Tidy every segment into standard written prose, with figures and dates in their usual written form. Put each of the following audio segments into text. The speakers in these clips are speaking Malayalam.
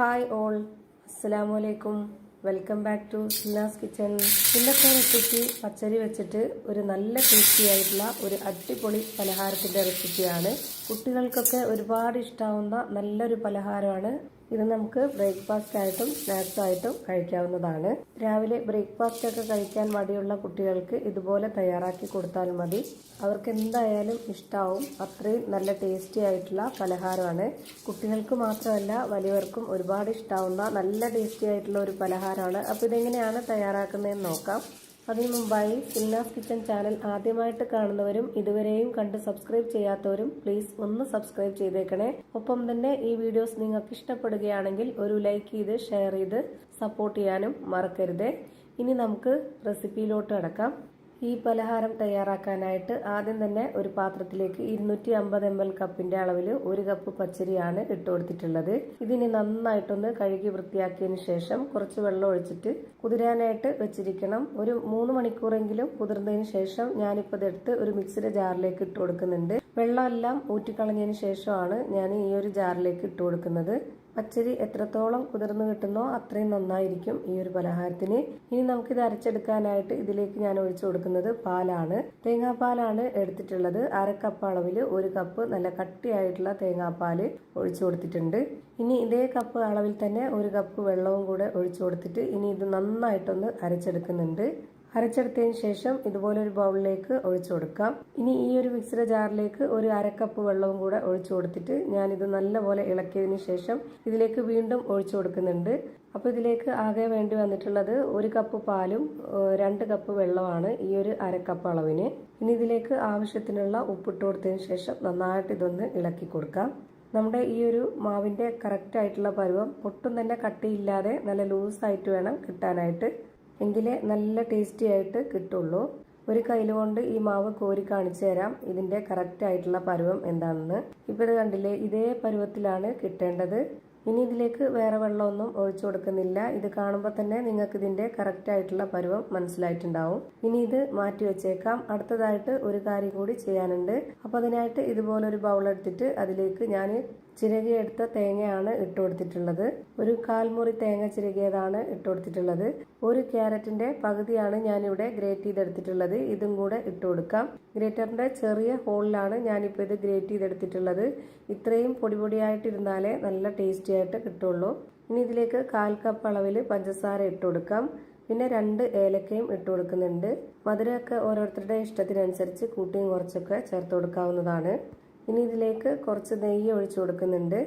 ഹായ് ഓൾ, അസ്സലാമു അലൈക്കും. Welcome back to Sinna's kitchen. ഇന്നത്തെ റെസിപ്പി പച്ചരി വെച്ചിട്ട് ഒരു നല്ല ടേസ്റ്റി ആയിട്ടുള്ള ഒരു അടിപൊളി പലഹാരത്തിൻ്റെ റെസിപ്പിയാണ്. കുട്ടികൾക്കൊക്കെ ഒരുപാട് ഇഷ്ടമാവുന്ന നല്ലൊരു പലഹാരമാണ് ഇത്. നമുക്ക് ബ്രേക്ക്ഫാസ്റ്റ് ആയിട്ടും സ്നാക്സ് ആയിട്ടും കഴിക്കാവുന്നതാണ്. രാവിലെ ബ്രേക്ക്ഫാസ്റ്റ് ഒക്കെ കഴിക്കാൻ മടിയുള്ള കുട്ടികൾക്ക് ഇതുപോലെ തയ്യാറാക്കി കൊടുത്താൽ മതി. അവർക്ക് എന്തായാലും ഇഷ്ടമാവും. അത്രയും നല്ല ടേസ്റ്റി ആയിട്ടുള്ള പലഹാരമാണ്. കുട്ടികൾക്ക് മാത്രമല്ല വലിയവർക്കും ഒരുപാട് ഇഷ്ടമാവുന്ന നല്ല ടേസ്റ്റി ആയിട്ടുള്ള ഒരു പലഹാരമാണ്. അപ്പോൾ ഇതെങ്ങനെയാണ് തയ്യാറാക്കുന്നതെന്ന് നോക്കാം. അതിനു മുമ്പായി സിന്നാസ് കിച്ചൺ ചാനൽ ആദ്യമായിട്ട് കാണുന്നവരും ഇതുവരെയും കണ്ട് സബ്സ്ക്രൈബ് ചെയ്യാത്തവരും പ്ലീസ് ഒന്ന് സബ്സ്ക്രൈബ് ചെയ്തേക്കണേ. ഒപ്പം തന്നെ ഈ വീഡിയോസ് നിങ്ങൾക്ക് ഇഷ്ടപ്പെടുകയാണെങ്കിൽ ഒരു ലൈക്ക് ചെയ്ത് ഷെയർ ചെയ്ത് സപ്പോർട്ട് ചെയ്യാനും മറക്കരുതേ. ഇനി നമുക്ക് റെസിപ്പിയിലോട്ട് കടക്കാം. ഈ പലഹാരം തയ്യാറാക്കാനായിട്ട് ആദ്യം തന്നെ ഒരു പാത്രത്തിലേക്ക് 250 ml കപ്പിന്റെ അളവിൽ 1 കപ്പ് പച്ചരിയാണ് ഇട്ട് കൊടുത്തിട്ടുള്ളത്. ഇതിന് നന്നായിട്ടൊന്ന് കഴുകി വൃത്തിയാക്കിയതിന് ശേഷം കുറച്ച് വെള്ളം ഒഴിച്ചിട്ട് കുതിരാനായിട്ട് വെച്ചിരിക്കണം. ഒരു 3 മണിക്കൂറെങ്കിലും കുതിർന്നതിന് ശേഷം ഞാനിപ്പോൾ ഇതെടുത്ത് ഒരു മിക്സിയുടെ ജാറിലേക്ക് ഇട്ട് കൊടുക്കുന്നുണ്ട്. വെള്ളമെല്ലാം ഊറ്റിക്കളഞ്ഞതിന് ശേഷമാണ് ഞാൻ ഈ ഒരു ജാറിലേക്ക് ഇട്ട് കൊടുക്കുന്നത്. പച്ചരി എത്രത്തോളം കുതിർന്ന് കിട്ടുന്നോ അത്രയും നന്നായിരിക്കും ഈ ഒരു പലഹാരത്തിന്. ഇനി നമുക്കിത് അരച്ചെടുക്കാനായിട്ട് ഇതിലേക്ക് ഞാൻ ഒഴിച്ചു കൊടുക്കുന്നത് പാലാണ്. തേങ്ങാപ്പാലാണ് എടുത്തിട്ടുള്ളത്. 1/2 കപ്പ് അളവിൽ 1 കപ്പ് നല്ല കട്ടിയായിട്ടുള്ള തേങ്ങാപ്പാൽ ഒഴിച്ചു കൊടുത്തിട്ടുണ്ട്. ഇനി ഇതേ കപ്പ് അളവിൽ തന്നെ 1 കപ്പ് വെള്ളവും കൂടെ ഒഴിച്ചു കൊടുത്തിട്ട് ഇനി ഇത് നന്നായിട്ടൊന്ന് അരച്ചെടുക്കുന്നുണ്ട്. അരച്ചെടുത്തതിന് ശേഷം ഇതുപോലെ ഒരു ബൗളിലേക്ക് ഒഴിച്ചു കൊടുക്കാം. ഇനി ഈ ഒരു മിക്സിയുടെ ജാറിലേക്ക് ഒരു 1/2 കപ്പ് വെള്ളവും കൂടെ ഒഴിച്ചു കൊടുത്തിട്ട് ഞാനിത് നല്ലപോലെ ഇളക്കിയതിന് ശേഷം ഇതിലേക്ക് വീണ്ടും ഒഴിച്ചു കൊടുക്കുന്നുണ്ട്. അപ്പോൾ ഇതിലേക്ക് ആകെ വേണ്ടി വന്നിട്ടുള്ളത് 1 കപ്പ് പാലും 2 കപ്പ് വെള്ളമാണ് ഈ ഒരു 1/2 കപ്പ് അളവിന്. ഇനി ഇതിലേക്ക് ആവശ്യത്തിനുള്ള ഉപ്പിട്ട് കൊടുത്തതിന് ശേഷം നന്നായിട്ട് ഇതൊന്ന് ഇളക്കി കൊടുക്കാം. നമ്മുടെ ഈ ഒരു മാവിൻ്റെ കറക്റ്റ് ആയിട്ടുള്ള പരുവം ഒട്ടും തന്നെ കട്ടിയില്ലാതെ നല്ല ലൂസായിട്ട് വേണം കിട്ടാനായിട്ട്. എങ്കിലേ നല്ല ടേസ്റ്റി ആയിട്ട് കിട്ടുള്ളൂ. ഒരു കയ്യിൽ കൊണ്ട് ഈ മാവ് കോരി കാണിച്ചു തരാം ഇതിൻ്റെ കറക്റ്റ് ആയിട്ടുള്ള പരുവം എന്താണെന്ന്. ഇപ്പോൾ ഇത് കണ്ടില്ലേ, ഇതേ പരുവത്തിലാണ് കിട്ടേണ്ടത്. ഇനി ഇതിലേക്ക് വേറെ വെള്ളമൊന്നും ഒഴിച്ചു കൊടുക്കുന്നില്ല. ഇത് കാണുമ്പോൾ തന്നെ നിങ്ങൾക്ക് ഇതിൻ്റെ കറക്റ്റ് ആയിട്ടുള്ള പരുവം മനസ്സിലായിട്ടുണ്ടാവും. ഇനി ഇത് മാറ്റി വെച്ചേക്കാം. അടുത്തതായിട്ട് ഒരു കാര്യം കൂടി ചെയ്യാനുണ്ട്. അപ്പോൾ അതിനായിട്ട് ഇതുപോലൊരു ബൗൾ എടുത്തിട്ട് അതിലേക്ക് ഞാൻ ചിരകിയെടുത്ത തേങ്ങയാണ് ഇട്ട് കൊടുത്തിട്ടുള്ളത്. ഒരു 1/4 മുറി തേങ്ങ ചിരകിയതാണ് ഇട്ട് കൊടുത്തിട്ടുള്ളത്. 1 ക്യാരറ്റിന്റെ പകുതിയാണ് ഞാനിവിടെ ഗ്രേറ്റ് ചെയ്തെടുത്തിട്ടുള്ളത്. ഇതും കൂടെ ഇട്ട് കൊടുക്കാം. ഗ്രേറ്ററിന്റെ ചെറിയ ഹോളിലാണ് ഞാനിപ്പോൾ ഇത് ഗ്രേറ്റ് ചെയ്തെടുത്തിട്ടുള്ളത്. ഇത്രയും പൊടിയായിട്ടിരുന്നാലേ നല്ല ടേസ്റ്റി ആയിട്ട് കിട്ടുള്ളൂ. ഇനി ഇതിലേക്ക് 1/4 കപ്പ് അളവിൽ പഞ്ചസാര ഇട്ട് കൊടുക്കാം. പിന്നെ 2 ഏലക്കയും ഇട്ട് കൊടുക്കുന്നുണ്ട്. മധുരമൊക്കെ ഓരോരുത്തരുടെ ഇഷ്ടത്തിനനുസരിച്ച് കൂട്ടിയും കുറച്ചൊക്കെ ചേർത്ത് കൊടുക്കാവുന്നതാണ്. ഇനി ഇതിലേക്ക് കുറച്ച് നെയ്യ് ഒഴിച്ചു കൊടുക്കുന്നുണ്ട്.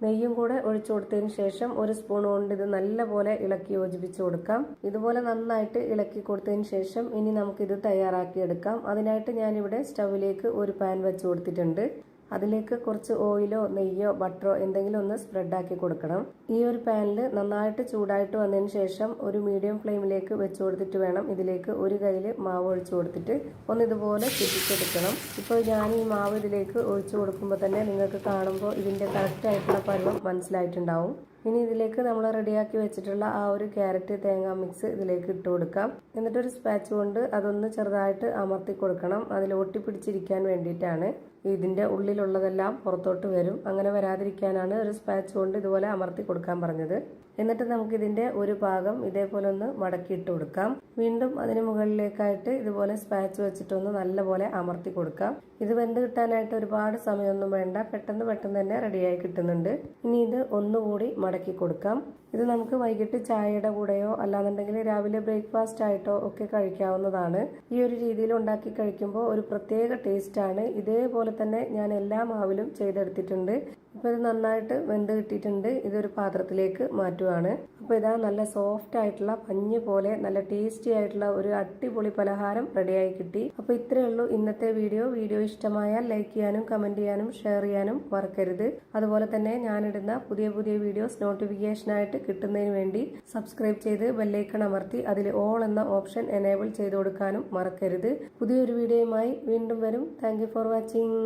നെയ്യും കൂടെ ഒഴിച്ചു കൊടുത്തതിന് ശേഷം 1 സ്പൂൺ കൊണ്ട് ഇത് നല്ലപോലെ ഇളക്കി യോജിപ്പിച്ച് കൊടുക്കാം. ഇതുപോലെ നന്നായിട്ട് ഇളക്കി കൊടുത്തതിന് ശേഷം ഇനി നമുക്കിത് തയ്യാറാക്കിയെടുക്കാം. അതിനായിട്ട് ഞാനിവിടെ സ്റ്റൗവിലേക്ക് ഒരു പാൻ വെച്ച് കൊടുത്തിട്ടുണ്ട്. അതിലേക്ക് കുറച്ച് ഓയിലോ നെയ്യോ ബട്ടറോ എന്തെങ്കിലും ഒന്ന് സ്പ്രെഡാക്കി കൊടുക്കണം. ഈ ഒരു പാനിൽ നന്നായിട്ട് ചൂടായിട്ട് വന്നതിന് ശേഷം ഒരു മീഡിയം ഫ്ലെയിമിലേക്ക് വെച്ച് കൊടുത്തിട്ട് വേണം ഇതിലേക്ക് ഒരു കയ്യിൽ മാവ് ഒഴിച്ചു കൊടുത്തിട്ട് ഒന്ന് ഇതുപോലെ ചുറ്റിച്ചെടുക്കണം. ഇപ്പോൾ ഞാൻ ഈ മാവ് ഇതിലേക്ക് ഒഴിച്ചു കൊടുക്കുമ്പോൾ തന്നെ നിങ്ങൾക്ക് കാണുമ്പോൾ ഇതിൻ്റെ കറക്റ്റ് ആയിട്ടുള്ള പരുവം മനസ്സിലായിട്ടുണ്ടാവും. ഇനി ഇതിലേക്ക് നമ്മൾ റെഡിയാക്കി വെച്ചിട്ടുള്ള ആ ഒരു ക്യാരറ്റ് തേങ്ങ മിക്സ് ഇതിലേക്ക് ഇട്ട് കൊടുക്കാം. എന്നിട്ടൊരു സ്പാച്ച് കൊണ്ട് അതൊന്ന് ചെറുതായിട്ട് അമർത്തി കൊടുക്കണം. അതിൽ ഒട്ടിപ്പിടിച്ചിരിക്കാൻ വേണ്ടിയിട്ടാണ്. ഇതിൻ്റെ ഉള്ളിലുള്ളതെല്ലാം പുറത്തോട്ട് വരും. അങ്ങനെ വരാതിരിക്കാനാണ് ഒരു സ്പാച്ച് കൊണ്ട് ഇതുപോലെ അമർത്തി കൊടുക്കാൻ പറഞ്ഞത്. എന്നിട്ട് നമുക്കിതിൻ്റെ ഒരു ഭാഗം ഇതേപോലെ ഒന്ന് മടക്കിയിട്ട് കൊടുക്കാം. വീണ്ടും അതിന് മുകളിലേക്കായിട്ട് ഇതുപോലെ സ്പാച്ച് വെച്ചിട്ടൊന്ന് നല്ലപോലെ അമർത്തി കൊടുക്കാം. ഇത് വെന്ത് കിട്ടാനായിട്ട് ഒരുപാട് സമയമൊന്നും വേണ്ട. പെട്ടെന്ന് തന്നെ റെഡിയായി കിട്ടുന്നുണ്ട്. ഇനി ഇത് ഒന്നുകൂടി മടക്കി കൊടുക്കാം. ഇത് നമുക്ക് വൈകിട്ട് ചായയുടെ കൂടെയോ അല്ലാന്നുണ്ടെങ്കിൽ രാവിലെ ബ്രേക്ക്ഫാസ്റ്റ് ആയിട്ടോ ഒക്കെ കഴിക്കാവുന്നതാണ്. ഈ ഒരു രീതിയിൽ ഉണ്ടാക്കി കഴിക്കുമ്പോൾ ഒരു പ്രത്യേക ടേസ്റ്റാണ്. ഇതേപോലെ തന്നെ ഞാൻ എല്ലാ മാവിലും ചെയ്തെടുത്തിട്ടുണ്ട്. ഇപ്പോൾ ഇത് നന്നായിട്ട് വെന്ത് കിട്ടിയിട്ടുണ്ട്. ഇതൊരു പാത്രത്തിലേക്ക് മാറ്റുവാണ്. അപ്പോൾ ഇതാ നല്ല സോഫ്റ്റ് ആയിട്ടുള്ള പഞ്ഞ് പോലെ നല്ല ടേസ്റ്റി ആയിട്ടുള്ള ഒരു അടിപൊളി പലഹാരം റെഡിയായി കിട്ടി. അപ്പോൾ ഇത്രയേ ഉള്ളൂ ഇന്നത്തെ വീഡിയോ ഇഷ്ടമായാൽ ലൈക്ക് ചെയ്യാനും കമൻറ്റ് ചെയ്യാനും ഷെയർ ചെയ്യാനും മറക്കരുത്. അതുപോലെ തന്നെ ഞാനിടുന്ന പുതിയ വീഡിയോസ് നോട്ടിഫിക്കേഷനായിട്ട് കിട്ടുന്നതിന് വേണ്ടി സബ്സ്ക്രൈബ് ചെയ്ത് ബെല്ലൈക്കൺ അമർത്തി അതിൽ ഓൾ എന്ന ഓപ്ഷൻ എനേബിൾ ചെയ്ത് കൊടുക്കാനും മറക്കരുത്. പുതിയൊരു വീഡിയോയുമായി വീണ്ടും വരും. Thank you for watching.